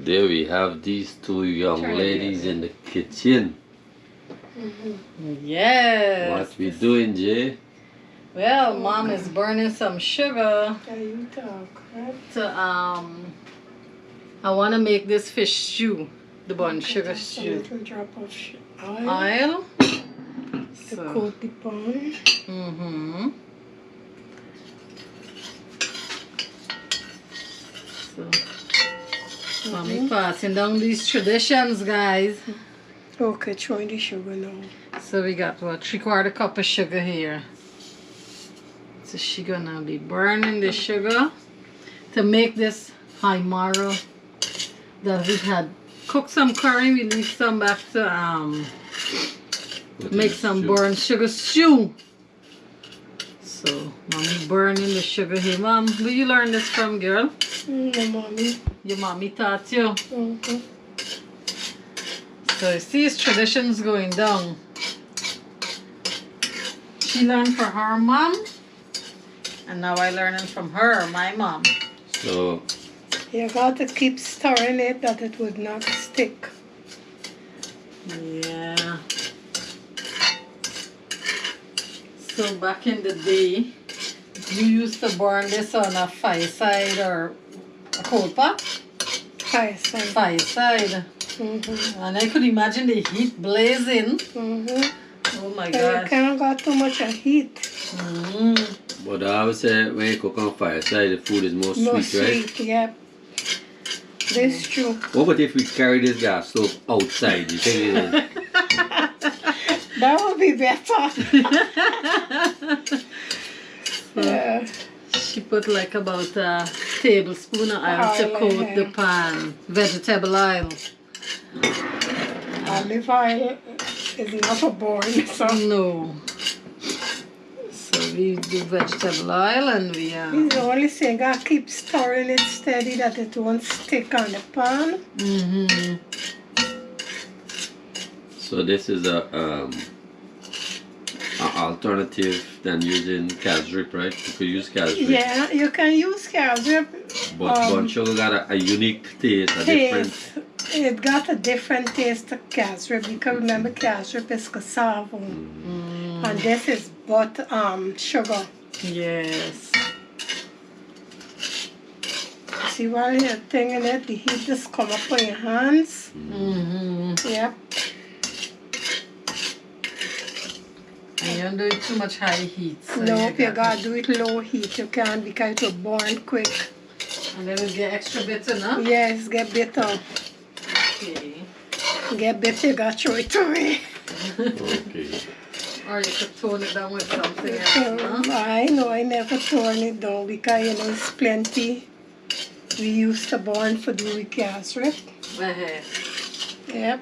there we have these two young ladies in the kitchen. Yes. What we doing, Jay? Well, Mom is burning some sugar Yeah, you talk, right? to I want to make this fish stew, the bun sugar Just a stew. little drop of oil Oil. to coat the pan. Mm-hmm. So, Mommy passing down these traditions, guys. Okay, throwing the sugar now. So we got what, 3/4 cup of sugar here. So she gonna be burning the sugar to make this high marrow that we had cooked some curry. We leave some back to make some burnt sugar stew. So Mommy burning the sugar here. Mom, where you learn this from, girl? No, mommy. Your mommy taught you. Mm-hmm. So you see his traditions going down. She learned from her mom, and now I learning from her, my mom. So, You got to keep stirring it that it would not stick. Yeah. So back in the day, you used to burn this on a fireside or a coal pot? Fireside. Fireside. Mm-hmm. And I could imagine the heat blazing. Mm-hmm. Oh my But you gosh. kind of got too much of heat. Mm. but I would say when you cook on fireside, the food is more More sweet, right? sweet, yep. That's true. What about if we carry this gas stove outside? You think it That would be better. Yeah. She put like about a tablespoon of oil to Oil, coat yeah. the pan. Vegetable oil. Olive oil is not a born, so No. So we do vegetable oil and we it's the only thing. I keep stirring it steady that it won't stick on the pan. mm-hmm. So this is a alternative than using casrip, right? You could use casrip. Yeah, you can use casrip. But bun sugar got a unique taste, a different. It got a different taste to casrip because remember casrip is cassava and this is but sugar. Yes. See while you're thinging it, the heat just come up on your hands. Mm-hmm. Yep. And you don't do it too much high heat. So No, you gotta do it low heat. You can't because it will burn quick. And then it get extra bitter, no? Yes, get bitter. Okay. Get bitter, you gotta throw it away. Okay. Or you could tone it down with something else, no? I know I never torn it down because you know it's plenty. We used to burn for do with casrip. Yep.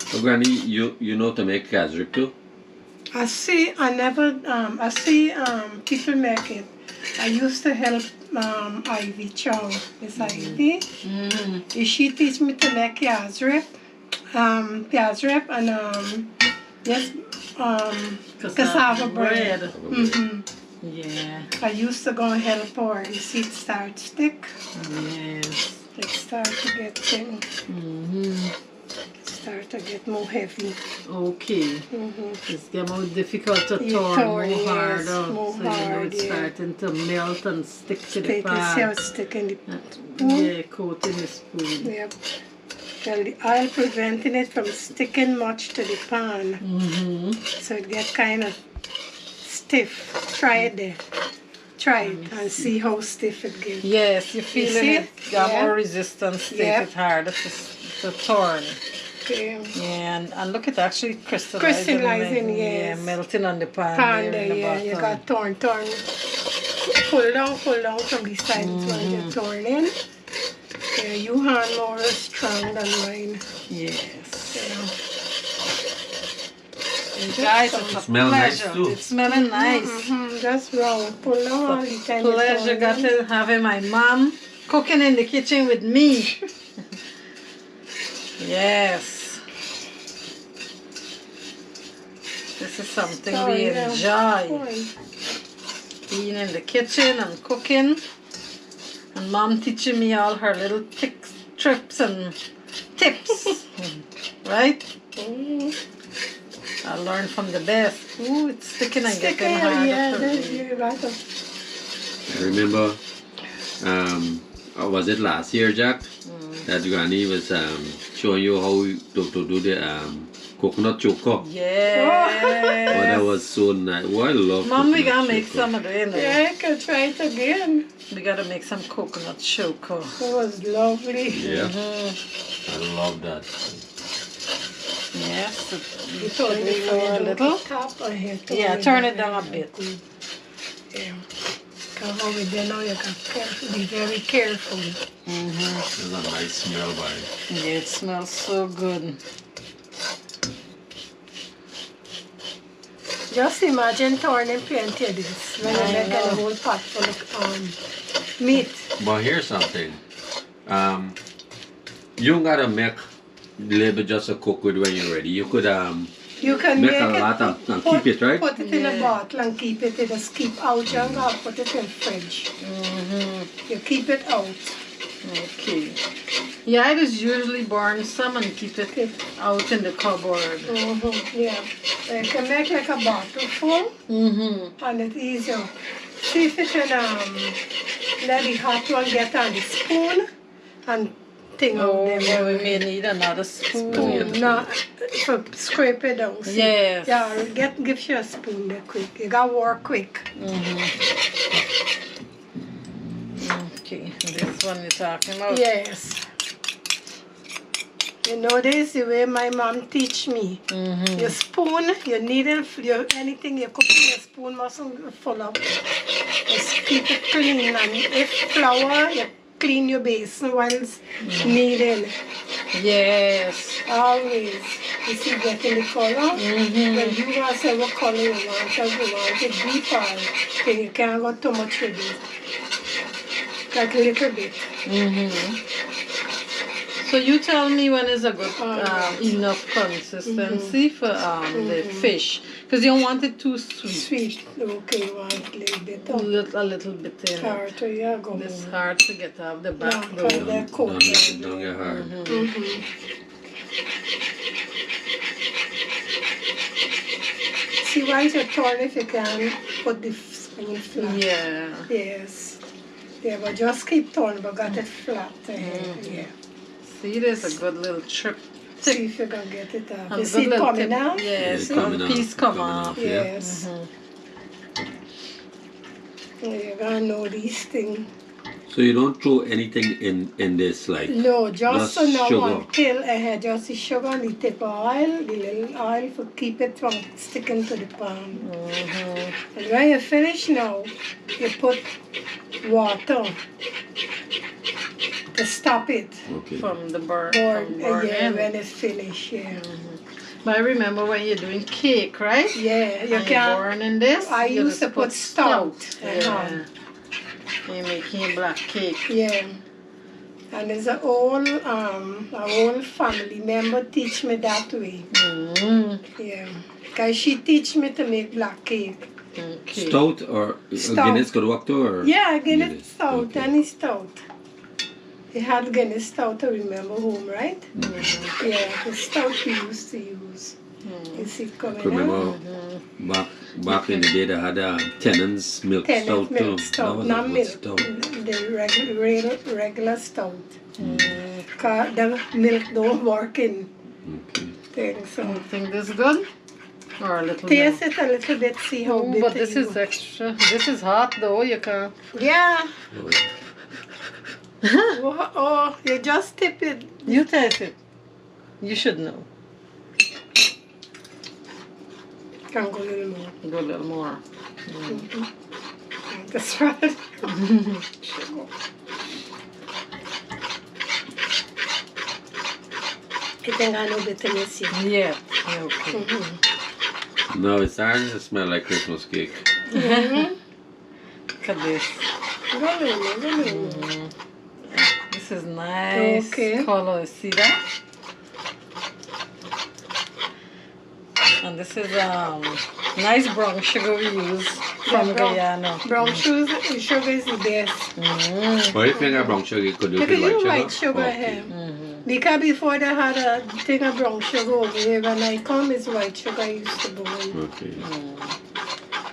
So Granny, you know to make casrip too? I see people make it. I used to help Ivy Chow, Miss Ivy. Mm-hmm. She teach me to make casrip and yes, cassava bread. Mm-hmm. Yeah. I used to go and help her. You see, it start stick. Yes. It start to get thin. Mm-hmm. Start to get more heavy. Okay. Mm-hmm. It's get more difficult to You turn, more yes, hard out. more So you know hard, it's yeah. starting to melt and stick to the Stick, you see how pan. it's sticking the Yeah, coating the spoon. Yep. Well, the oil preventing it from sticking much to the pan. Mm-hmm. So it get kind of stiff. Try it there. Try it and see how stiff it gets. Yes, you feel see it. it? Got Yeah. more resistance to Yeah. it. It's harder to turn. Okay. Yeah, and look at actually crystallizing. Crystallizing, Yeah, yes. melting on the pan. Pan there in there, the yeah. You bottom. got turn. Pull down from the sides when you turn in. Yeah, your hand more strong than mine. Yes. Yeah. Guys, it's a Smell nice pleasure. too. It's smelling nice. Mm-hmm. That's wrong. Pull down all the time. you Pleasure turn got in. to having my mom cooking in the kitchen with me. Yes. This is something we enjoy. Being in the kitchen and cooking. And mom teaching me all her little tricks trips and tips, right? I learned from the best. Ooh, it's sticking and getting harder. Yeah, for that's me. right. I remember, was it last year, Jack? That Granny was showing you how to do the coconut choco. Yes. Oh, that was so nice. Oh, I love Mom, we coconut gotta make choco. some of it. Yeah, I can try it again. We gotta make some coconut choco. It was lovely. Yeah, I love that. Yes. You turn it lower a little. Top or here, Yeah, turn it down a bit. Yeah. Come over there now, you can be very careful. There's a nice smell by it. Yeah, it smells so good. Just imagine turning plenty of this when you I make a know. whole pot full of meat. But here's something. You don't gotta make little bit just to cook with when you're ready. You could You can make make a it, lot and keep it, right? put it in a Yeah. bottle and keep it. You just keep out and go put it in fridge. You keep it out. Okay. Yeah, I just usually burn some and keep it out in the cupboard. Yeah. You can make like a bottle full and it's easier. See if you can let the hot one get on the spoon and thing out Oh, them. well, we may need another spoon. Spoon, no, for scrape it down. See? Yes. Yeah, give you a spoon there quick. You gotta work quick. Okay, this one you're talking about? Yes. You know this the way my mom teach me. Your spoon, you need it, anything you cook in your spoon mustn't full up. Just keep it clean and if flour, you clean your basin while it's kneading. Yes. Always. You see getting the color? When you want to say what color you want, if you want it deeper, then you can't go too much with it. Like a little bit. So you tell me when is a good enough consistency for the fish, because you don't want it too sweet. Sweet. Okay, you want a little bit A of little bit in it. tart. Yeah, go It's home. hard to get out the back No, from though. there, cook. Don't get hard. See, once you turn, if you can, put the spoon flat. Yeah. Yes. Yeah, but just keep turning, but got it flat. Yeah. See, there's a good little trip. See if you can get it off. A You good see it little coming tip. out? Yes, Yeah, coming one piece off, come coming off. off. Yeah. Yes. You're gonna know these things. So you don't throw anything in this, like No, just so now sugar. until just the sugar and the tip of oil, the little oil to keep it from sticking to the pan. And when you finish now, you put water to stop it. Okay. From the burn. Or From yeah, burning. when it's finished, yeah. But I remember when you're doing cake, right? Yeah, you And can. you're burning this. I you used just to put stout. Yeah. You're making a black cake. Yeah. And there's a whole family member teach me that way. Yeah. Because she teach me to make black cake. Okay. Stout or Stout. Guinness could work too, or Yeah, Guinness Guinness, stout, okay. any stout. They had Guinness stout, I remember home, right? Yeah, the stout we used to use. You see it I coming could remember out? back in the day they had Tennant's milk Tennant stout milk too. That stout, was a not good milk. stout. The regular stout. 'Cause the milk don't work in Okay. things. So You think this is good? Or a little taste more? it a little bit, see how Oh, bitter but this you is extra. This is hot though. You can. Yeah. Oh, Oh, you just tip it. You taste it. You should know. Can go a little more. Go a little more. That's right. You think I know bitterness yet? Yeah. Okay. no, it's starting to smell like Christmas cake. Look at this. Go a little more, go a little more. This is nice Okay. color. See that? And this is nice brown sugar we use from Guyana. Brown sugar is the best. But if you have brown sugar, could you Look put at you, white white sugar? sugar here. Because before they had a thing of brown sugar over here, when I come, it's white sugar I used to boil. Okay.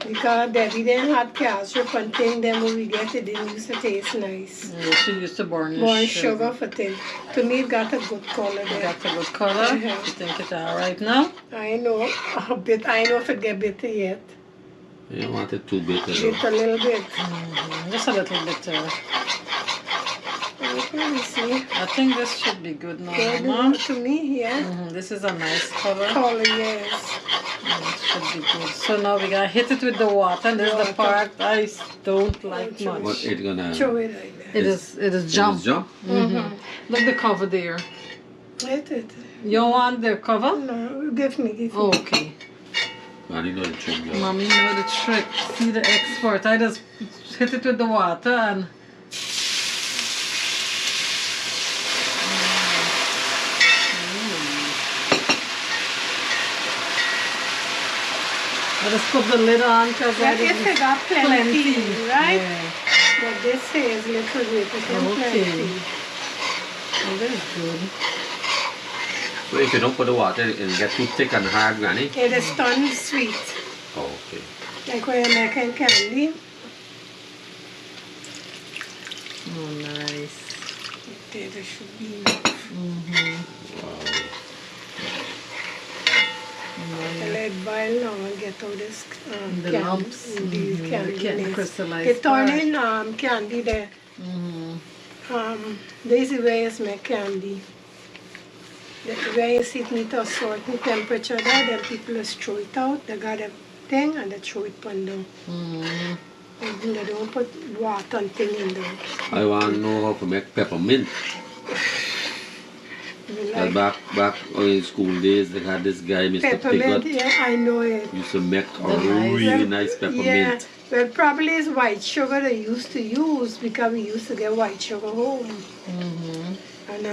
Because Debbie didn't have cashew and thing, then when we get it, didn't used to taste nice. She used to burn Born sugar for thing. To me, it got a good color It there. got a good color. You think it's alright now? I know a bit. I know if it get bitter yet. You don't want it too bitter. Bit a little bit. Just a little bit. Let me see. I think this should be good now, Good Mom. to me, yeah. This is a nice color. Color, yes. It should be good. So now we gotta hit it with the water. And this is the part I don't like much. What it gonna? Show it like that. It is jump. Jump? Look the cover there. It. You want the cover? No, give me. Okay. Man, you know the trick. Girl. Mommy know the trick. See the expert. I just hit it with the water and I just put the lid on because That if it got plenty, right? Yeah. But this here is little bit. It's Okay. plenty. Oh, that is good. So if you don't put the water, it'll get too thick and hard, Granny. It is done sweet. Oh, okay. Like when you're making candy. Oh, nice. Okay, there should be. Wow. I let it boil now and get all this The candy. lumps. These candy. Can't crystallize. It turn in candy there. This is where you make candy. When you sit it at a certain temperature there, then people just throw it out. They got a thing and they throw it on down. And they don't put water and thing in there. I want to know how to make peppermint. Like Back in school days, they had this guy, Mr. peppermint, Piglet, yeah, I know it. used to make a nice- really nice peppermint. Yeah, well, probably it's white sugar they used to use because we used to get white sugar home. And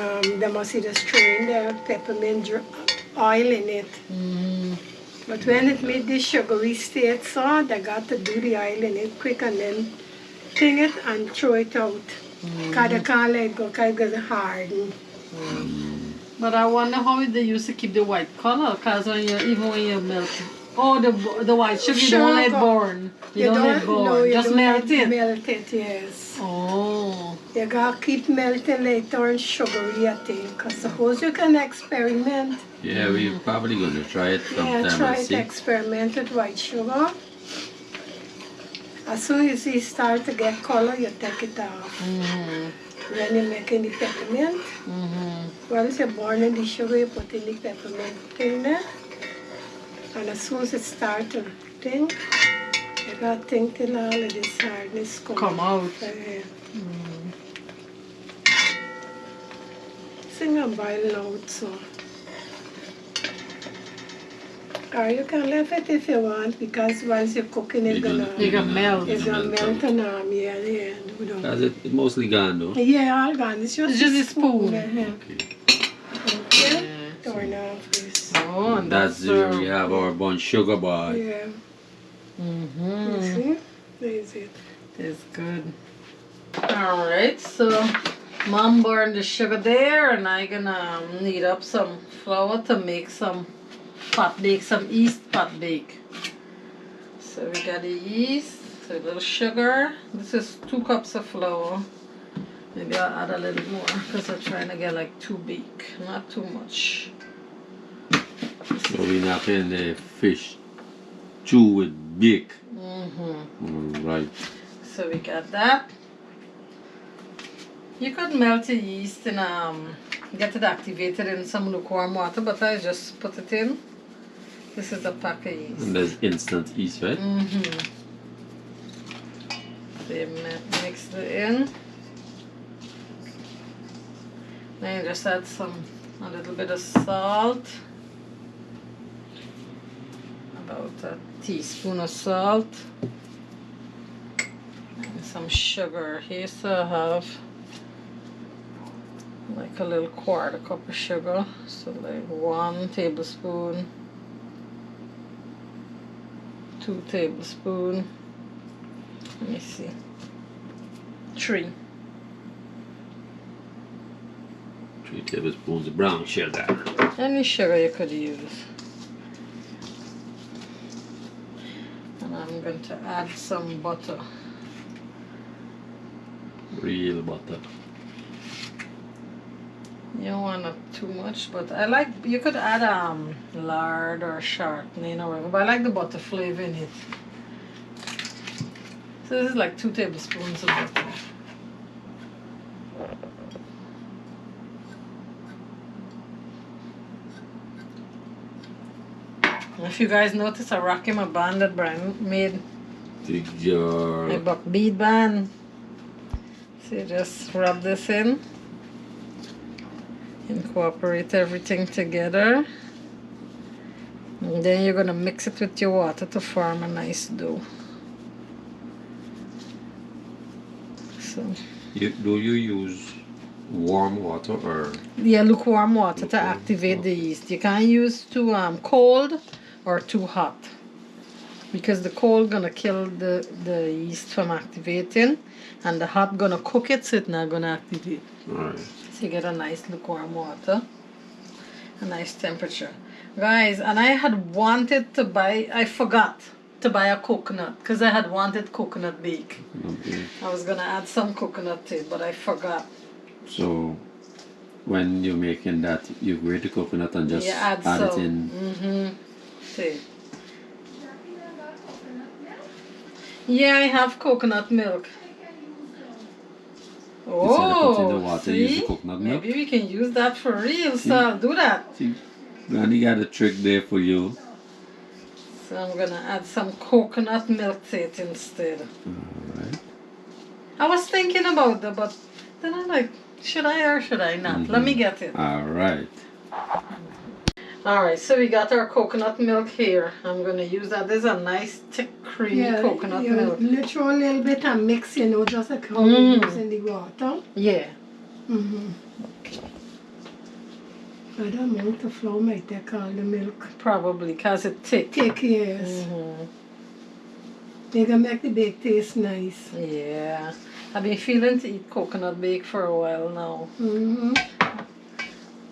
they must just throw in the peppermint oil in it. But when it made this sugary state, so they got to do the oil in it quick and then thing it and throw it out. Because they can't let it go because it gets hardened. But I wonder how they used to keep the white color, because even when you melt it, the white sugar, you don't let it burn. You don't let it burn. No, you Just don't melt it. Melt it, yes. Oh. You gotta keep melting later and sugary, I think. Because suppose you can experiment. Yeah, we're probably going to try it sometime Yeah, try and to see. experiment with white sugar. As soon as you start to get color, you take it off. When you're making the peppermint, once you're burning the sugar, you put in the peppermint thing there. And as soon as it starts to thing, you gotta think till all of this hardness Come out. Sing and boil out, so. Or you can leave it if you want, because once you're cooking, it's gonna melt. it's gonna melt and yeah. Has it mostly gone though? Yeah, all gone. It's just a spoon. Okay. Turn off this. Oh, and That's where we have our bunch sugar bar. Yeah. You see? There's it. It's good. Alright, so Mom burned the sugar there, and I'm gonna knead up some flour to make some pot bake, some yeast pot bake. So we got the yeast, so a little sugar. This is 2 cups of flour. Maybe I'll add a little more because I'm trying to get like 2 bake, not too much. So we're not in the fish chew with bake. Right. So we got that. You could melt the yeast and get it activated in some lukewarm water, but I just put it in. This is a pack of yeast. And there's instant yeast, right? They mix it in. Then you just add a little bit of salt. About a teaspoon of salt. And some sugar. Here so I have like a little 1/4 cup of sugar. So like 1 tablespoon. 2 tablespoons. Let me see. 3. 3 tablespoons of brown sugar. Any sugar you could use. And I'm going to add some butter. Real butter. You don't want it too much, but I like, you could add lard or shortening or whatever, but I like the butter flavor in it. So this is like 2 tablespoons of butter. If you guys notice, I rock him a band that Brian made. Big jar. A buck bead band. So you just rub this in. Incorporate everything together. And then you're going to mix it with your water to form a nice dough. So, Do you use warm water or? yeah, lukewarm water to activate the yeast. You can't use too cold or too hot, because the cold gonna kill the yeast from activating, and the hot gonna cook it, so it's not gonna activate. Alright. So you get a nice lukewarm water, a nice temperature, guys. And I had wanted to buy, I forgot to buy a coconut, because I had wanted coconut bake. Okay. I was gonna add some coconut to it, but I forgot. So when you're making that, you grate the coconut and just You add it some. in. See. Yeah, I have coconut milk. Instead of putting the Oh, water, use the see? coconut milk. Maybe we can use that for real, so I'll do that. See, Granny got a trick there for you. So I'm gonna add some coconut milk to it instead. Alright. I was thinking about that, but then I'm like, should I or should I not? Let me get it. Alright. Alright, so we got our coconut milk here. I'm gonna use that. This is a nice thick creamy coconut milk. You throw a little bit and mix, just like how you use in the water. Yeah. But the amount of flour might take all the milk. Probably, because it's thick. Take years. They can make the bake taste nice. Yeah. I've been feeling to eat coconut bake for a while now.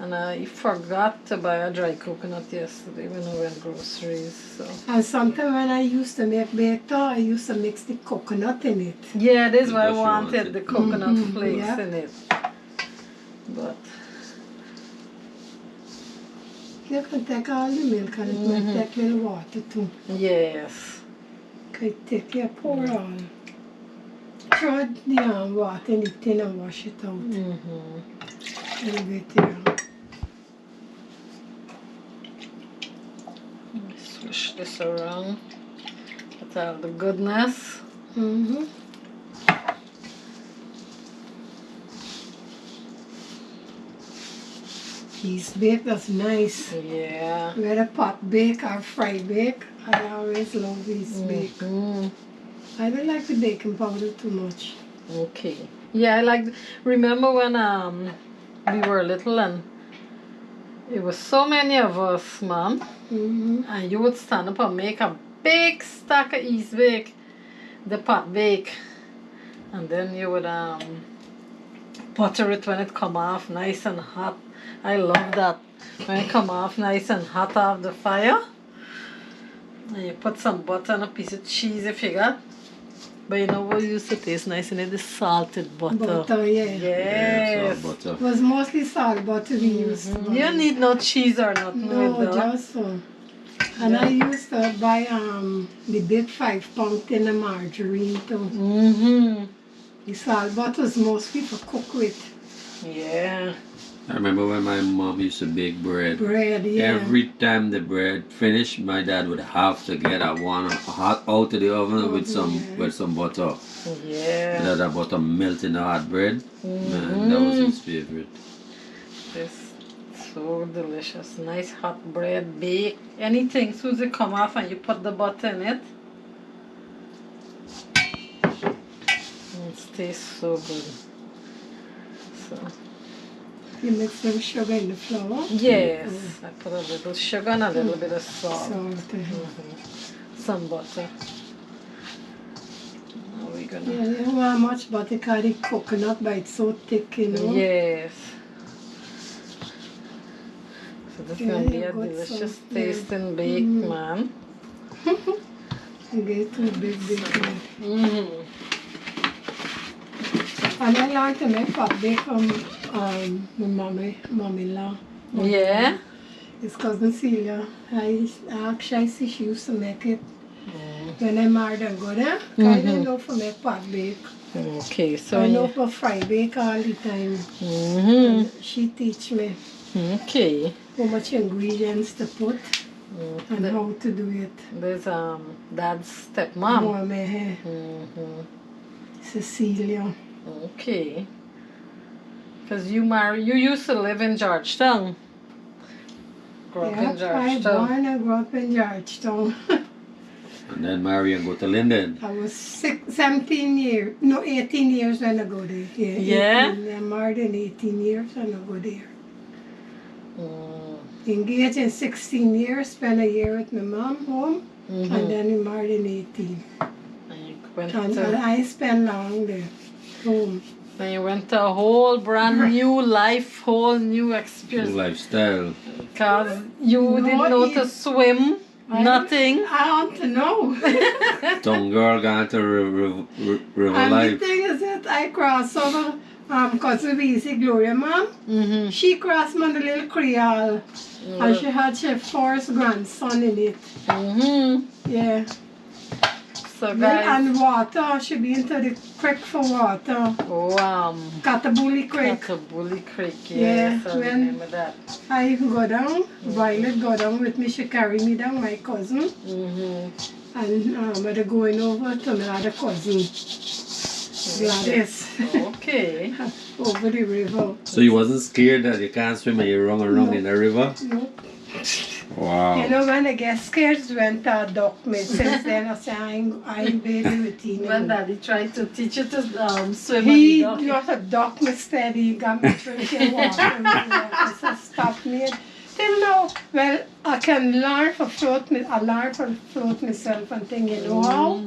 And I forgot to buy a dry coconut yesterday when I went groceries. So. And sometimes when I used to make bake I used to mix the coconut in it. Yeah, this is why I That's what you wanted wanted. the coconut flakes Yeah. in it. But You can take all the milk and it might take a little water too. yes. Can take your pour all. Throw the water in the tin and wash it out. A little bit there. Swish this around. Get all the goodness. Cheese bake, that's nice. Yeah. Whether pot bake or fry bake, I always love these bake. I don't like the baking powder too much. Okay. Yeah, I like. Remember when we were little and it was so many of us, Mom, and you would stand up and make a big stack of yeast bake, the pot bake, and then you would butter it when it come off nice and hot. I love that when it come off nice and hot off the fire, and you put some butter and a piece of cheese if you got. But you know what used to taste nice in it? The salted butter. Butter, yeah. Yes. Yeah, butter. It was mostly salt butter we used to buy. You need no cheese or nothing No, with that. just so. And I used to buy the big 5-pound tin of margarine too. The salt butter was mostly for cook with. Yeah. I remember when my mom used to bake bread. Bread, yeah. Every time the bread finished, my dad would have to get a one hot out of the oven with some butter. Yeah. Let that butter melt in the hot bread. Man, that was his favorite. This so delicious. Nice hot bread, bake. Anything, soon as it come off and you put the butter in it. It tastes so good. So. You mix some sugar in the flour. Yes. I put a little sugar and a little bit of salt. Salt. some butter. Now we're gonna. Yeah, you don't want much butter because the coconut, but it's so thick, you know. Yes. So this is Yeah, gonna be yeah, a good delicious sauce, tasting bake, man. You get too big. Mm-hmm. And I like to make pot bake from my mom-in-law. Yeah. His cousin Celia. I actually see she used to make it when I married and go there. I didn't know for make pot bake. Okay, so I know for fry bake all the time. Mm-hmm. And she teach me Okay. how much ingredients to put and how to do it. There's Dad's stepmom. Mom, Mm-hmm. Cecilia. Okay. Because you used to live in Georgetown. Grew up in I Georgetown. born and grew up in Georgetown. And then marry and go to Linden. I was 18 years when I go there. Yeah? 18. I'm married in 18 years when I go there. Mm. Engaged in 16 years, spent a year with my mom home, Mm-hmm. and then we married in 18. And you went And to, I spent long there, home. then you went to a whole brand new life, whole new experience. Lifestyle. Because you didn't know to swim, nothing. I want to know. Some girl got to river And the life. thing is that I crossed over, because of Easy Gloria, Mom. Mm-hmm. She crossed me on the little Creole. And she had her first grandson in it. Mm-hmm. Yeah. So guys, And water. She been to the creek for water. Catabuli Creek. Bully Creek, Yeah, yes, I when- remember that. I go down. Violet go down with me. She carry me down, my cousin. Mm-hmm. And we're going over to my other cousin, Gladys, Okay. over the river. So you wasn't scared that you can't swim and you run around in the river? Nope. Wow. You know, when I get scared, when I duck me. Since then, I say, I ain't baby with him. When Daddy tried to teach you to swim He and just a duck me steady. He got me drinking water. I said, stop me. Till now, well, I can learn to float. I learn to float myself and thing. You know how?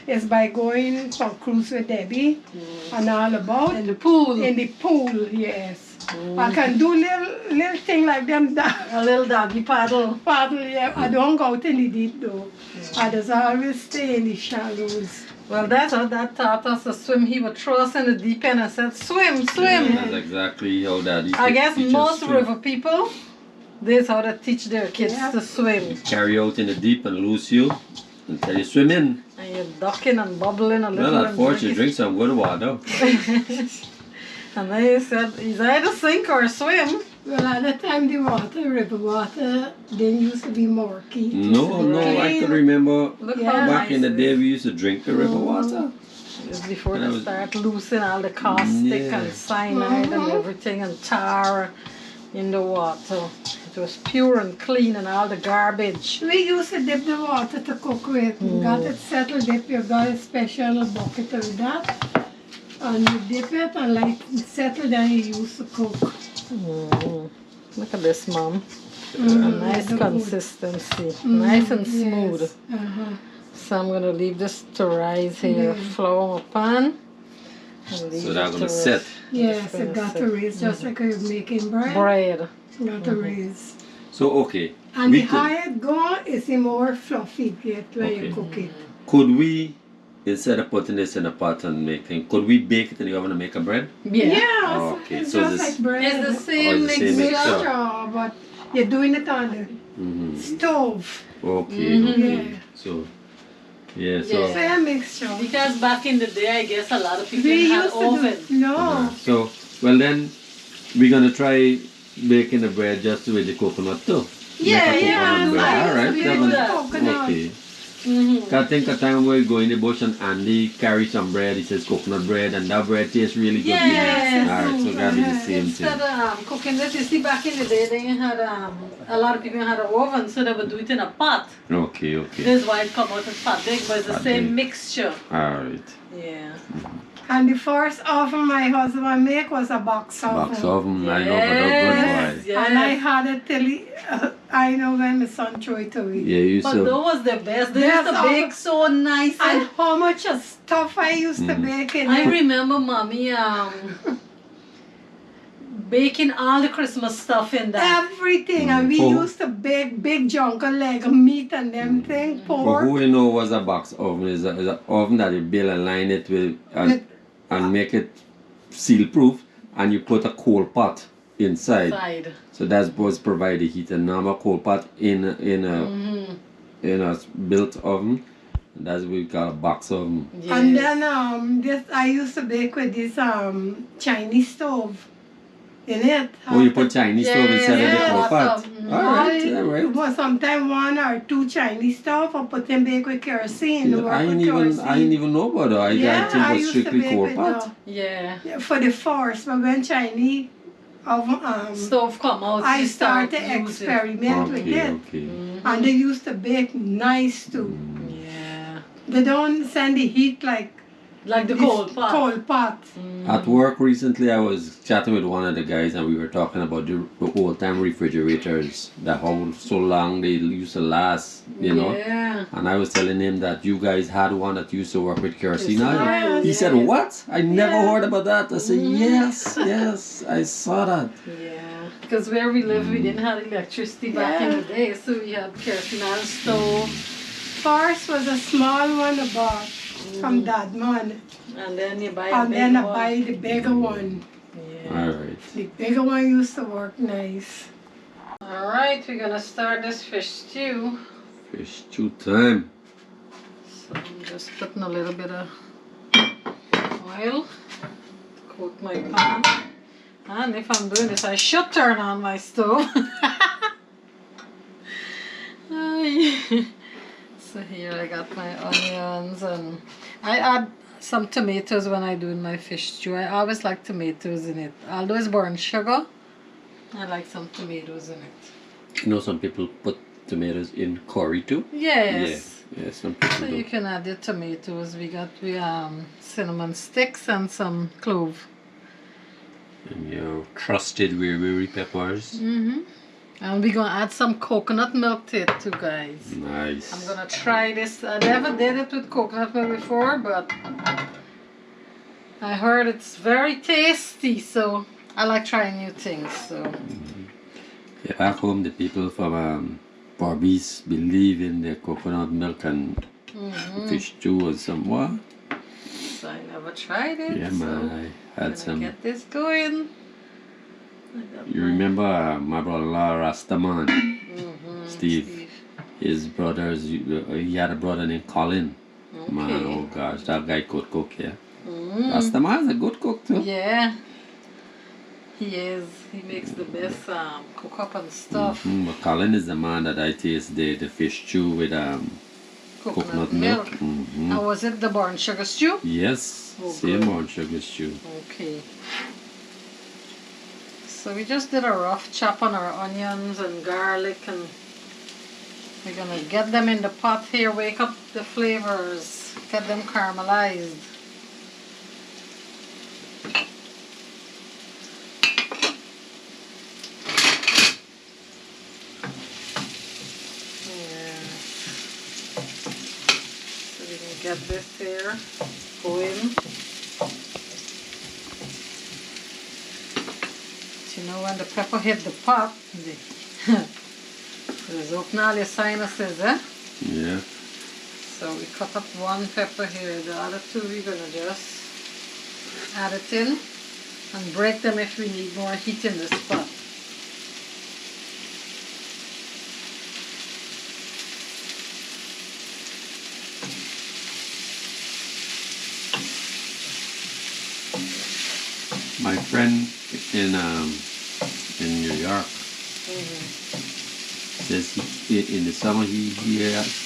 It's by going for cruise with Debbie and all about. in the pool. In the pool, yes. I can do little thing like them. A little doggy paddle. Paddle, yeah. I don't go out in the deep though. I just always stay in the shallows. Well, that's how Dad taught us to swim. He would throw us in the deep end and said, swim, swim. That's exactly how Daddy I guess teaches most swim. river people, this is how they teach their kids to swim. Carry out in the deep and lose you until you swim in. And you're ducking and bubbling a little. Well, at and first you drinking. drink some good water. And then he said, it's either sink or swim. Well, at the time the water, river water, didn't used to be murky. It used No, to be no, I clean. can remember Look Yeah. how back nice in the it day is. we used to drink the river water. It's before And they I was- start losing all the caustic Yeah. and cyanide and everything and tar in the water. It was pure and clean and all the garbage. We used to dip the water to cook with. You got it settled dip, you got a special bucket of that. And you dip it and like settle then you used to cook. Look at this, Mom. A nice the good. consistency. Nice and smooth. Yes. Uh-huh. So I'm going to leave this to rise here. Flour my pan. And leave So they're it gonna to set. rest. Yes, it got to raise just like you're making bread. Bread. Got to raise. So okay, And we the could, higher it go, it's the more fluffy get when Okay. you cook it. could we, instead of putting this in a pot and making, could we bake it in the oven and make a bread? Yeah. Yeah, Okay, it's so just this- like bread. It's the same the same mixture. mixture. But you're doing it on the Mm-hmm. stove. Okay, okay. Yeah. So, yeah, so, Yeah. Fair mixture. Because back in the day, I guess a lot of people We had used to oven. do, no. so, well then, we're gonna try baking the bread just with the coconut too. Yeah, Make a yeah, coconut bread. I All right, used to that do one- that. Coconut. Okay. Mm-hmm. I think a time we go in the bush and Andy carried some bread. He says coconut bread, and that bread tastes really good. to me. Yes. All right, so gotta be the same Instead thing. of cooking this, you see, back in the day, they had a lot of people had an oven, so they would do it in a pot. Okay, okay. This is why it come out as pot big, but it's the Pot same big. mixture. All right. Yeah. And the first oven my husband make was a box oven. Box oven, I know, but a good boy. Yes. And I had it till I know when my son threw it away. Yeah, you But so. that was the best. They Yes, used to bake so nice. And how much of stuff I used to bake in I it. remember mommy baking all the Christmas stuff in that. Everything. And we For- used to bake big junk of leg of meat and them thing, For pork. who you know was a box oven, is a oven that you build and line it with and make it seal proof, and you put a coal pot inside. Side. So that was provide the heat. A normal coal pot in a built oven. That's what we call a box oven. Yes. And then this I used to bake with this Chinese stove in it. Oh, you put Chinese stove instead of the yeah, coal pot. awesome. Alright, alright. Was sometimes 1 or 2 Chinese stove or put them bake with kerosene. Yeah, work I with ain't kerosene. even know about it. I Yeah, think I it was used to strictly bake coal with pot. Yeah. for the first, but when Chinese oven, Stove come out. I you start started to use it. experiment with Okay, it. okay. And they used to bake nice too. Yeah. They don't send the heat like Like the this cold pot. cold pot. At work recently, I was chatting with one of the guys, and we were talking about the old-time refrigerators. That how so long they used to last, you know. Yeah. And I was telling him that you guys had one that used to work with kerosene oil. Yes. He said, "What? I never Yeah. heard about that." I said, "Yes, yes, I saw that." Yeah. Because where we live, we didn't have electricity back in the day, so we had kerosene on stove. First was a small one I bought from that man. And then you buy a And big then I one. buy the bigger one. Yeah. All right. The bigger one used to work nice. Alright, we're gonna start this fish stew. Fish stew time. So I'm just putting a little bit of oil to coat my pan. And if I'm doing this, I should turn on my stove. Ay. So here I got my onions, and I add some tomatoes when I do my fish stew. I always like tomatoes in it. Although it's burnt sugar, I like some tomatoes in it. You know, some people put tomatoes in curry too. Yes. Yeah, some people So do. you can add your tomatoes. We got cinnamon sticks and some clove. And your trusted riri peppers. And we're gonna add some coconut milk to it too, guys. Nice. I'm gonna try this. I never did it with coconut milk before, but I heard it's very tasty, so I like trying new things. So Yeah, back home, the people from Barbies believe in the coconut milk and fish stew and some what? So I never tried it. Yeah, so man, I had gonna some. get this going. You remember my brother-in-law Rastaman, Steve? His brothers, he had a brother named Colin. Man, oh gosh, that guy could cook, yeah. Rastaman is a good cook too. Yeah, he is. He makes the best cook up and stuff. But Colin is the man that I taste the fish stew with coconut milk. And was it the burnt sugar stew? Yes, Oh, same good. on sugar stew. Okay. So we just did a rough chop on our onions and garlic, and we're gonna get them in the pot here, wake up the flavors, get them caramelized. Yeah. So we can get this here going. You know, when the pepper hit the pot, there's open all your sinuses, eh? Yeah. So we cut up one pepper here, the other two we're gonna just add it in and break them if we need more heat in this pot. My friend in New York says in the summer he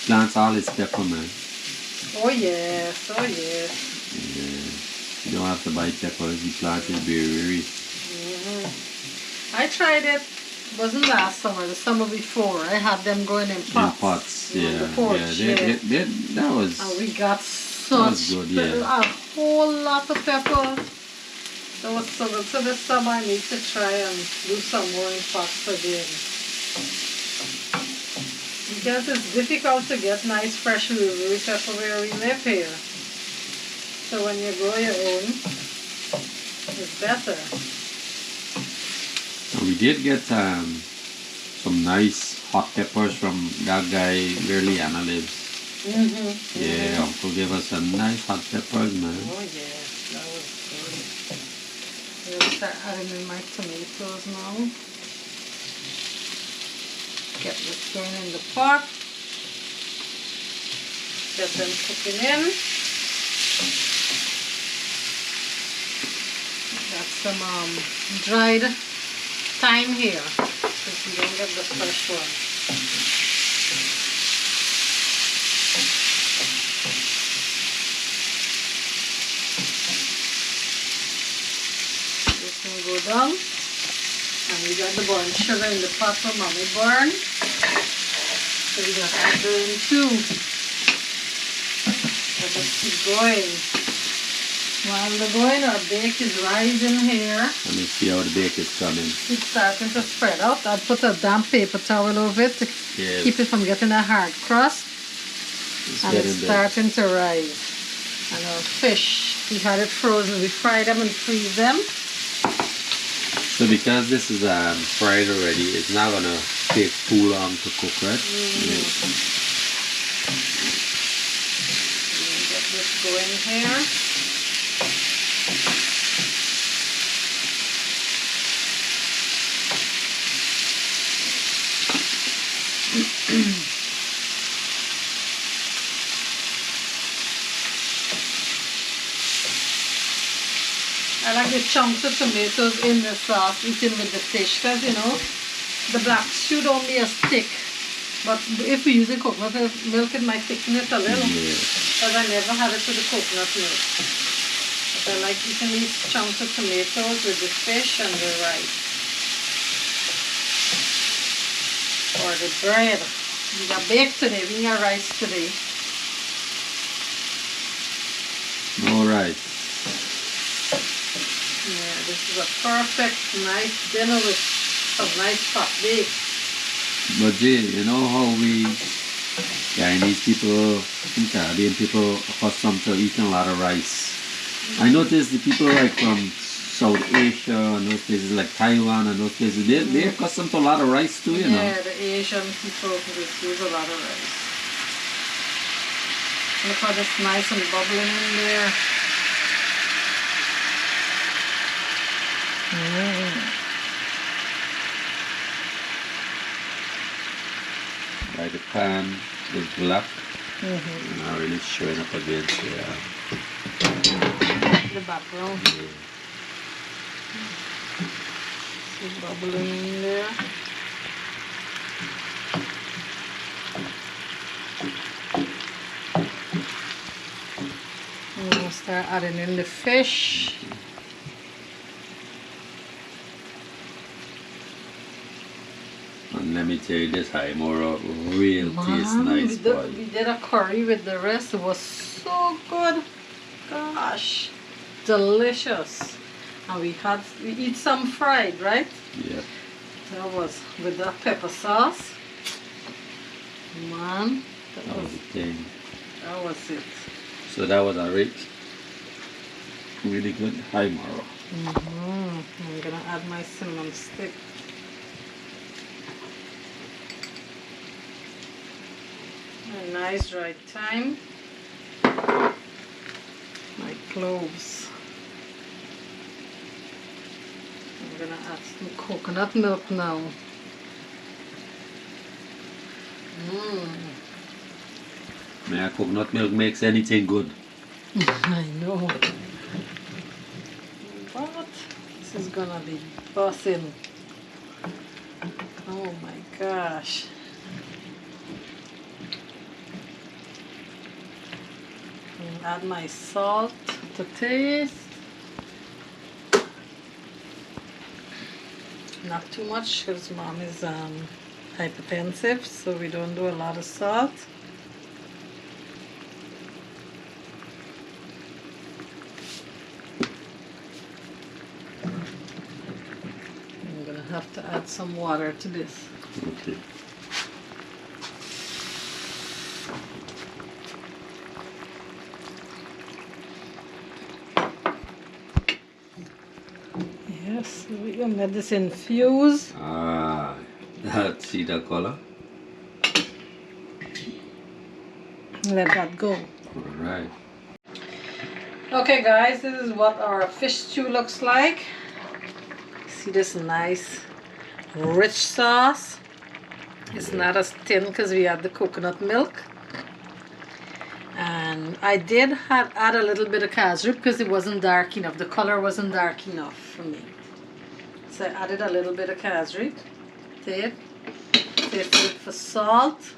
plants all his pepper, man. Oh yes, oh yes. Yeah. You don't have to buy peppers, he plants his berries. I tried it, wasn't last summer, the summer before. I had them going in pots. In pots, on yeah. the porch, That was. And we got That's good, yeah. a whole lot of pepper. That was so good. So this summer I need to try and do some more in pots again. Because it's difficult to get nice fresh blueberry pepper where we live here. So when you grow your own, it's better. And we did get some nice hot peppers from that guy where Liana lives. Yeah, Uncle gave us a nice hot peppers, man. Oh yeah, that was good. I'll start adding in my tomatoes now. Get this going in the pot. Get them cooking in. Got some dried thyme here, because we don't get the fresh one. This can go down. And we got the burnt sugar in the pot for mommy burn. So we got that going too. Let us keep going. While the going, our bake is rising here. Let me see how the bake is coming. It's starting to spread out. I'll put a damp paper towel over it to keep it from getting a hard crust. And it's starting to rise. And our fish, we had it frozen. We fried them and freeze them. So because this is fried already, it's not going to take too long to cook, right? Get this going here. I like the chunks of tomatoes in the sauce eaten with the fish, because you know the black stew don't be as thick, but if we're using coconut milk it might thicken it a little, because I never had it with the coconut milk. But I like eating these chunks of tomatoes with the fish and the rice or the bread. We got baked today, we got rice today. All right. Yeah, this is a perfect, nice dinner with some nice pot bake. But Jay, you know how we Chinese people, Caribbean people, accustomed to eating a lot of rice. I noticed the people like from South Asia and those places like Taiwan and those places, they're accustomed to a lot of rice too, you know. Yeah, the Asian people just use a lot of rice. Look how it's nice and bubbling in there. Like the pan is black and not really showing up against the background. It's bubbling in there. And we'll start adding in the fish. And let me tell you, this Haimora real taste nice, boy. We did a curry with the rest. It was so good. Gosh, delicious. And we eat some fried, right? Yeah. That was with that pepper sauce. Man, That was the thing. that was it. So that was a really good Haimora. I'm gonna add my cinnamon stick. A nice right thyme. My cloves. I'm gonna add some coconut milk now. Man, coconut milk makes anything good. I know. But this is gonna be bussing. Oh my gosh. And add my salt to taste. Not too much because mom is hypertensive, so we don't do a lot of salt. add some water to this. Okay. Yes, we're gonna let this infuse. Ah, see the color? Let that go. Alright. Okay guys, this is what our fish stew looks like. See this nice rich sauce. It's not as thin because we had the coconut milk. And I did add a little bit of cashew because it wasn't dark enough. The color wasn't dark enough for me. So I added a little bit of cashew. Tasted it for salt.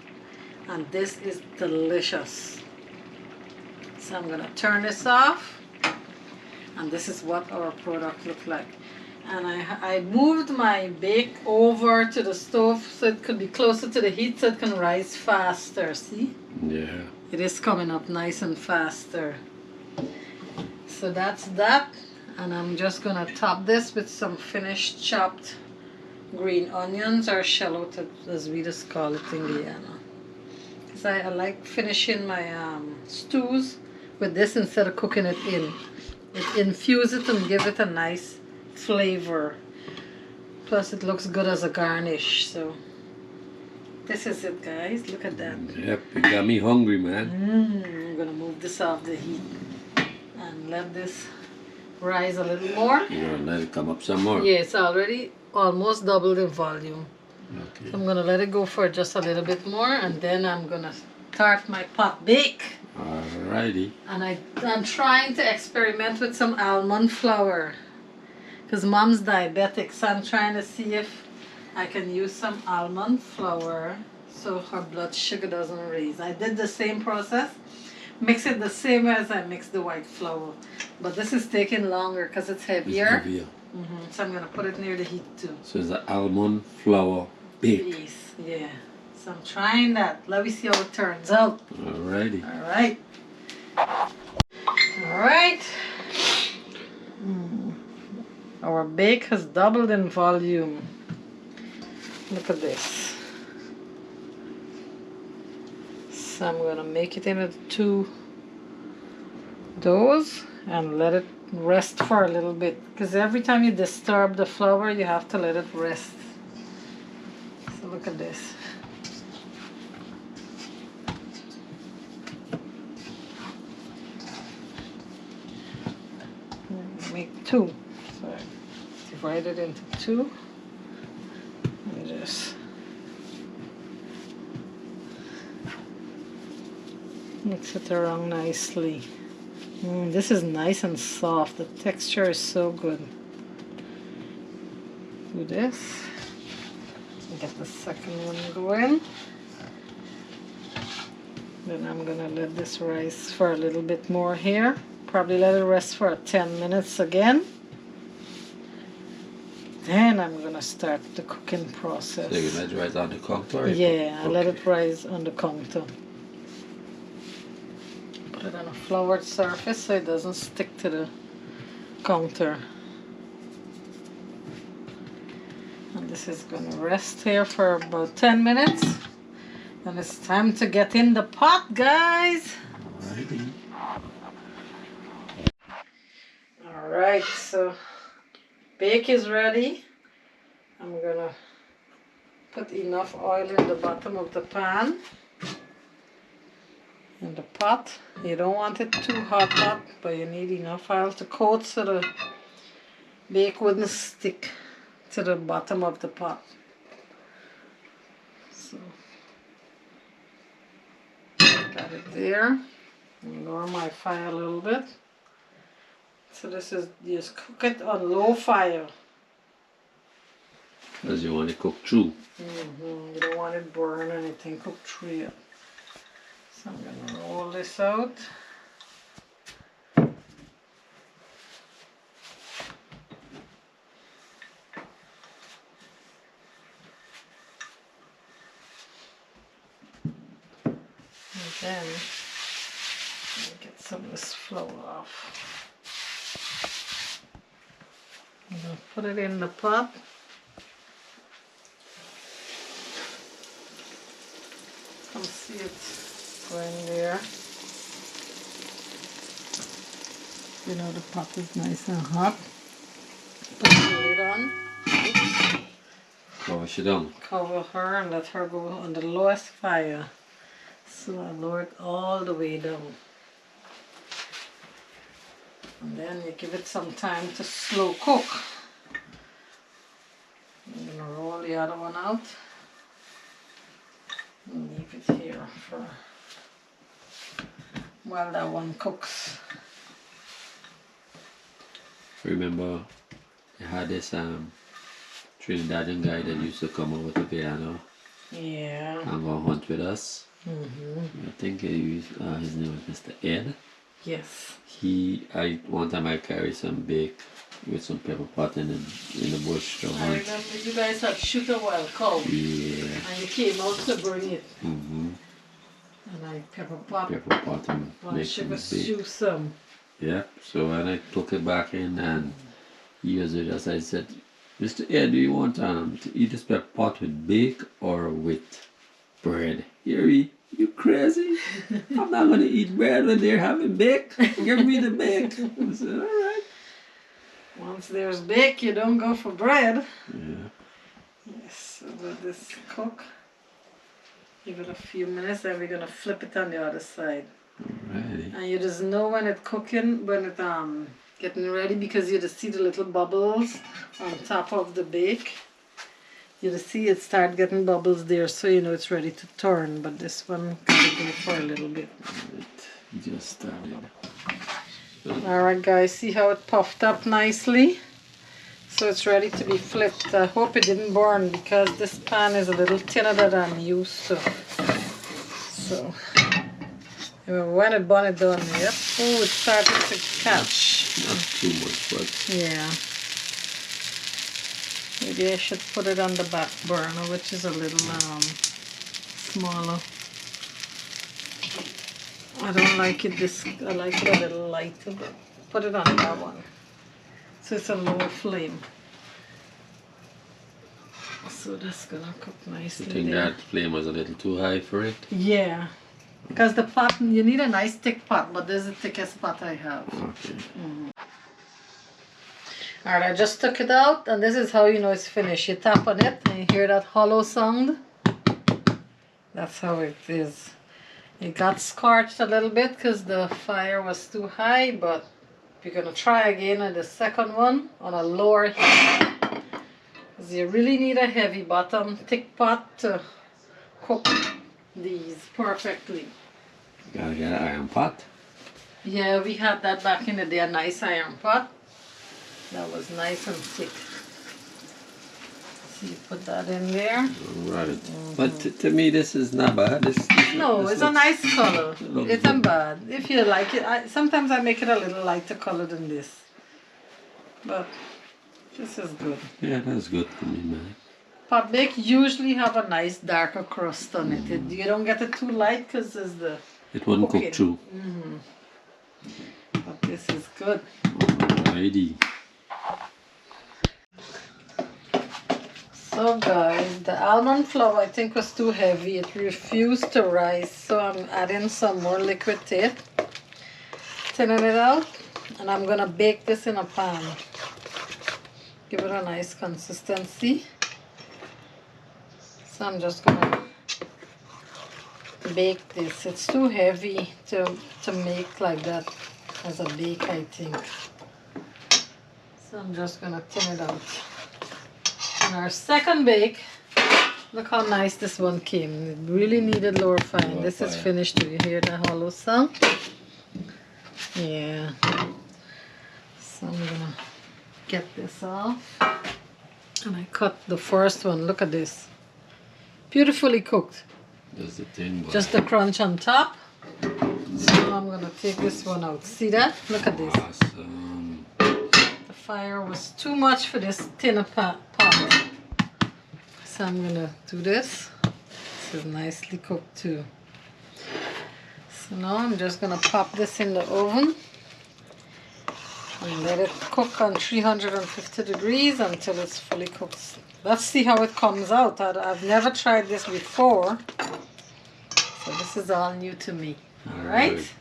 And this is delicious. So I'm going to turn this off. And this is what our product looks like. And I moved my bake over to the stove so it could be closer to the heat so it can rise faster. See? Yeah. It is coming up nice and faster. So that's that. And I'm just going to top this with some finished chopped green onions or shallot as we just call it in Guyana. Because I like finishing my stews with this instead of cooking it in. It infuses it and gives it a nice flavor. Plus it looks good as a garnish. So this is it guys. Look at that. Yep, you got me hungry, man. I'm gonna move this off the heat and let this rise a little more. You're gonna let it come up some more? Yeah, it's already almost doubled in volume. Okay. So I'm gonna let it go for just a little bit more and then I'm gonna start my pot bake. Alrighty. And I'm trying to experiment with some almond flour because mom's diabetic, so I'm trying to see if I can use some almond flour so her blood sugar doesn't raise. I did the same process, mix it the same way as I mixed the white flour, but this is taking longer because it's heavier. It's heavier. So I'm going to put it near the heat too. So it's the almond flour bake. Please, yeah. So I'm trying that. Let me see how it turns out. Alrighty. Alright. Alright. Our bake has doubled in volume. Look at this. So I'm going to make it into 2 doughs and let it rest for a little bit. Because every time you disturb the flour, you have to let it rest. So look at this. Make 2. So divide it into 2 and just mix it around nicely. This is nice and soft. The texture is so good. Do this. Get the second one going. Then I'm gonna let this rise for a little bit more here. Probably let it rest for 10 minutes again. Then I'm gonna start the cooking process. So you let it rise on the counter? Yeah, I let Okay. it rise on the counter. Put it on a floured surface so it doesn't stick to the counter. And this is gonna rest here for about 10 minutes. And it's time to get in the pot, guys. Alrighty. Alright, so bake is ready. I'm gonna put enough oil in the bottom of the pan. In the pot. You don't want it too hot, but you need enough oil to coat so the bake wouldn't stick to the bottom of the pot. So got it there. Lower my fire a little bit. So this is, just cook it on low fire. Because you want to cook through. You don't want it burn or anything, cook through it. So I'm going to roll this out. And then get some of this flour off. I'm going to put it in the pot. See it going there. You know the pot is nice and hot. Put the lid on. Oops. Cover she down. Cover her and let her go on the lowest fire. So I lower it all the way down. And then you give it some time to slow cook. I'm going to roll the other one out. And leave it here for while that one cooks. Remember, I had this Trinidadian guy that used to come over to piano Yeah. and go hunt with us. I think his name was Mr. Ed. Yes. One time I carried some bake with some pepper pot in the bush to I hunt. remember you guys had shoot a wild cow. Yeah. And you came out to bring it. And And I pepper pot and one make sugar some bake. stew some. Yeah. So when I took it back in and he was with us, I said, Mr. Ed, do you want to eat this pepper pot with bake or with bread? Harry, you crazy? I'm not going to eat bread when they're having bake. Give me the bake. I said, all right. Once there's bake, you don't go for bread. Yeah. Yes, so let this cook. Give it a few minutes, then we're gonna flip it on the other side. Alrighty. And you just know when it's cooking, when it getting ready, because you just see the little bubbles on top of the bake. You just see it start getting bubbles there, so you know it's ready to turn. But this one gotta go for a little bit. It just started. Alright guys, see how it puffed up nicely? So it's ready to be flipped. I hope it didn't burn because this pan is a little thinner than I'm used to. So when it burned it down, yep. Oh, it started to catch. Not too much, but Yeah. Maybe I should put it on the back burner, which is a little smaller. I don't like it this, I like it a little lighter, but put it on that one. So it's a lower flame. So that's gonna cook nicely. I think there. that flame was a little too high for it. Yeah. Because the pot, you need a nice thick pot, but this is the thickest pot I have. Okay. Alright, I just took it out, and this is how you know it's finished. You tap on it and you hear that hollow sound. That's how it is. It got scorched a little bit because the fire was too high, but we're going to try again on the second one on a lower heat. Because you really need a heavy bottom, thick pot to cook these perfectly. Gotta get an iron pot. Yeah, we had that back in the day, a nice iron pot. That was nice and thick. So you put that in there. Right. But to me, this is not bad. No, this it's a nice color. looks It's not bad. If you like it, sometimes I make it a little lighter color than this. But this is good. Yeah, that's good to me, man. Pot bake usually have a nice darker crust on it. You don't get it too light because it's the It wouldn't cooking. cook through. But this is good. Alrighty. So guys, the almond flour I think was too heavy. It refused to rise, so I'm adding some more liquid to it. Thinning it out, and I'm gonna bake this in a pan. Give it a nice consistency. So I'm just gonna bake this. It's too heavy to make like that as a bake, I think. So I'm just gonna thin it out. And our second bake, look how nice this one came. It really needed lower fire. This is finished. Do you hear the hollow sound? Yeah. So I'm gonna get this off. And I cut the first one. Look at this. Beautifully cooked. That's the thing. Just the crunch on top. So I'm gonna take this one out. See that? Look at this. Awesome. The fire was too much for this thinner pot. So I'm gonna do this. This is nicely cooked too. So now I'm just gonna pop this in the oven and let it cook on 350 degrees until it's fully cooked. Let's see how it comes out. I've never tried this before. So this is all new to me. Alright?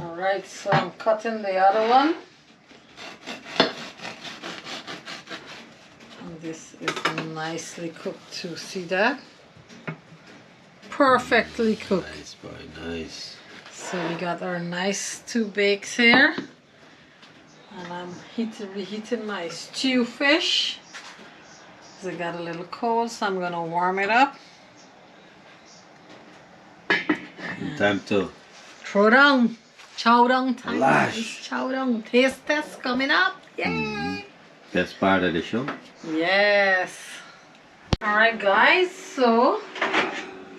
Alright, so I'm cutting the other one. And this is nicely cooked too. See that? Perfectly cooked. Nice, boy, nice. So we got our nice 2 bakes here. And I'm reheating my stew fish. It got a little cold, so I'm gonna warm it up. Time to Throw down. Chow down time. Lash. Chow down. Taste test coming up. Yay! best part of the show. Yes. Alright guys, so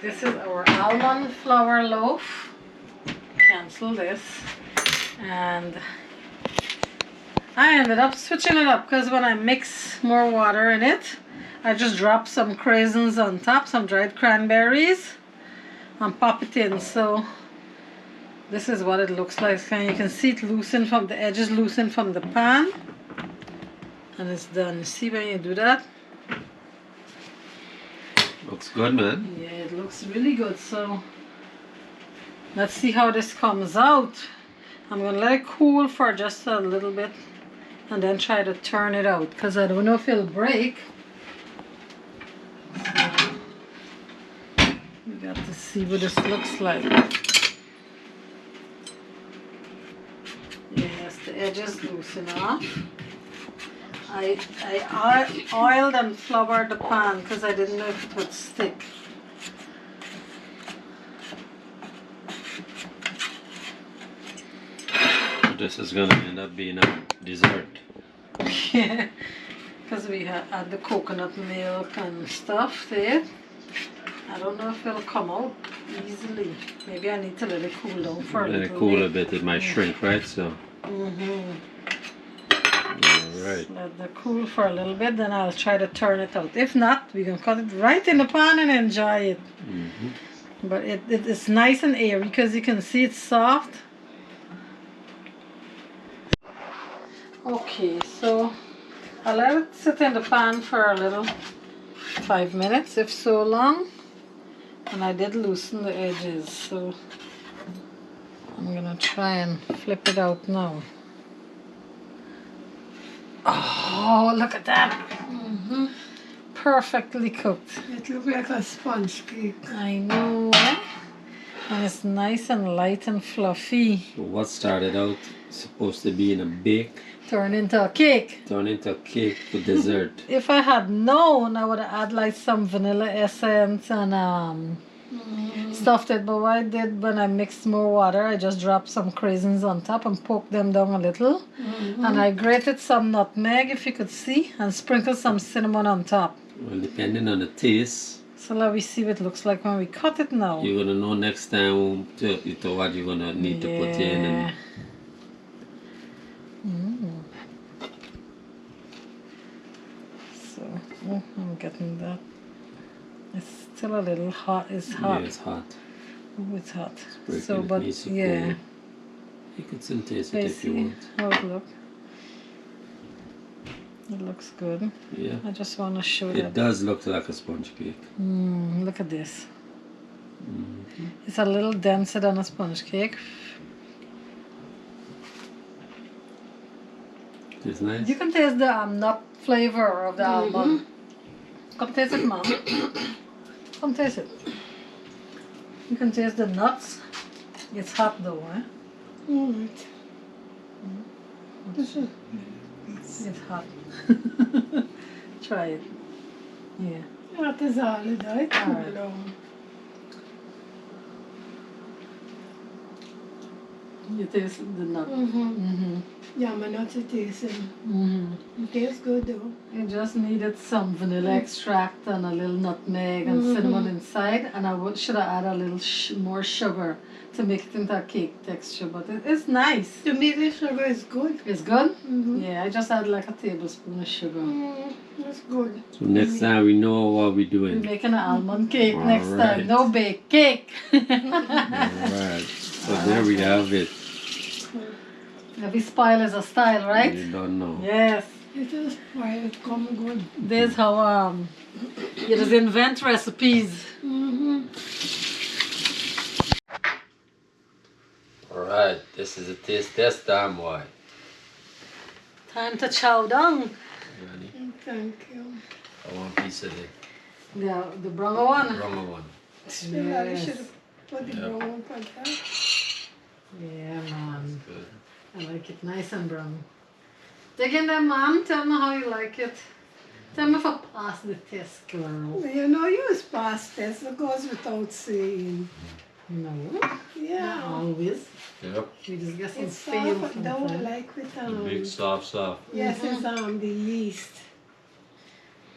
this is our almond flour loaf. Cancel this. And I ended up switching it up because when I mix more water in it, I just drop some craisins on top, some dried cranberries, and pop it in. So this is what it looks like. And you can see it loosen from the edges, loosen from the pan, and it's done. You see when you do that? Looks good, man. Yeah, it looks really good. So let's see how this comes out. I'm gonna let it cool for just a little bit and then try to turn it out because I don't know if it'll break. So we got to see what this looks like. Yes, the edges loosen off. I oiled and floured the pan because I didn't know if it would stick. This is gonna end up being a dessert. Yeah, because we had the coconut milk and stuff there. I don't know if it'll come out easily. Maybe I need to let it cool down for a Let little it cool bit. a bit, it might shrink, right? So, alright. Let it cool for a little bit, then I'll try to turn it out. If not, we can cut it right in the pan and enjoy it. But it's nice and airy because you can see it's soft. Okay, so I'll let it sit in the pan for a little 5 minutes, if so long. And I did loosen the edges, so I'm gonna try and flip it out now. Oh, look at that! Perfectly cooked. It looks like a sponge cake. I know, eh? And it's nice and light and fluffy. So what started out supposed to be in a bake Turn into a cake. turned into a cake for dessert. If I had known, I would have added like some vanilla essence and stuffed it. But what I did when I mixed more water, I just dropped some craisins on top and poked them down a little. And I grated some nutmeg, if you could see, and sprinkled some cinnamon on top. Well, depending on the taste, So let me see what it looks like when we cut it now. you're gonna know next time to what you're gonna need to put in. And So, I'm getting that. It's still a little hot. It's hot. yeah, it's hot. Oh, it's hot. Breaking So, it but needs to yeah. cool. You can still taste I it if you see want. how it looks. It looks good. Yeah. I just want to show It that. does look like a sponge cake. Look at this. It's a little denser than a sponge cake. It's nice. You can taste the nut flavor of the almond. Come taste it, Mom. Come taste it. You can taste the nuts. It's hot though, eh? Alright. It's hot. Try it. Yeah. That is all it is. Cool Alright. down. You taste the nut. Yeah, my nuts are tasting. It tastes good though. It just needed some vanilla extract and a little nutmeg and cinnamon inside, and I should have added a little more sugar to make it into a cake texture. But it's nice. To me, the sugar is good. It's good. Yeah, I just add like a tablespoon of sugar. It's good. So next time we know what we're We're doing. making an almond cake next Alright. time. No bake cake. Alright. So there we have it. Every style is a style, right? You don't know. Yes. It is why it come good. This how you just invent recipes. Alright, this is a taste test time, boy. Time to chow down. Ready? Thank you. I want a piece of it. The brown one. Wrong one. Yeah, you Yes. should have put the Yep. brown one on top. Yeah, man. Good. I like it nice and brown. Dig in there, Mom. Tell me how you like it. Tell me if I pass the test, girl. You know, use past test. It goes without saying. No, Yeah. not always. Yep. We just get some It's fail soft, from don't time. like with Big, soft. yes, it's the yeast.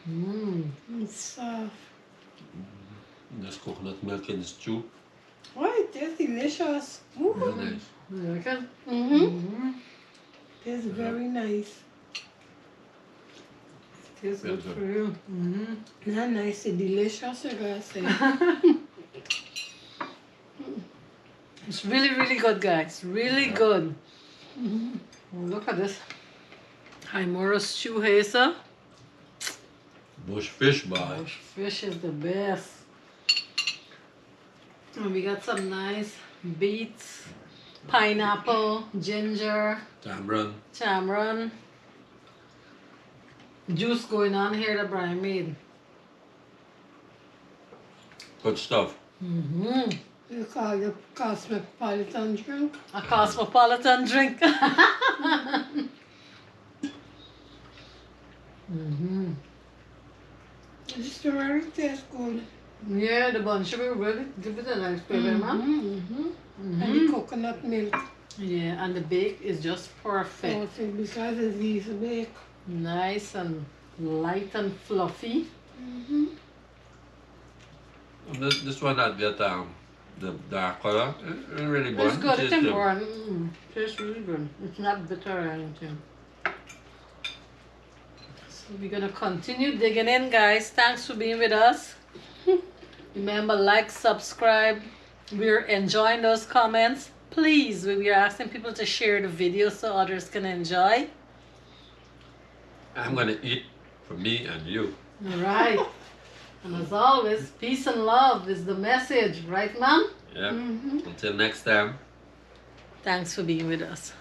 Mmm. It's soft. There's coconut milk in the stew. Oh, it is delicious. Real nice. You like it? Mm-hmm. It is very nice. Tastes Very good good. for you. Mm-hmm. Not nice, it's delicious, you gotta say. It's really, really good, guys. Really good. Look at this. Hymora stew hazer. Bush fish, boy. Bush fish is the best. And we got some nice beets, pineapple, ginger, Tamarind. tamarind. Juice going on here that Brian made. Good stuff. Mm-hmm. You call it cosmopolitan drink. A cosmopolitan drink. Mm-hmm. The strawberry tastes good. Yeah, the bun sugar really give it a nice flavor, man. Mm-hmm. And the coconut milk. Yeah, and the bake is just perfect. Also, because it's easy to bake. Nice and light and fluffy. Mm-hmm. This one not get the dark color. It's really good. It's good, it's Tastes important. Tastes really good. It's not bitter or anything. So we're gonna continue digging in, guys. Thanks for being with us. Remember, like, subscribe. We're enjoying those comments. Please, we are asking people to share the video so others can enjoy. I'm gonna eat for me and you. All right. And as always, peace and love is the message, right, Mom? Yeah. Mm-hmm. Until next time. Thanks for being with us.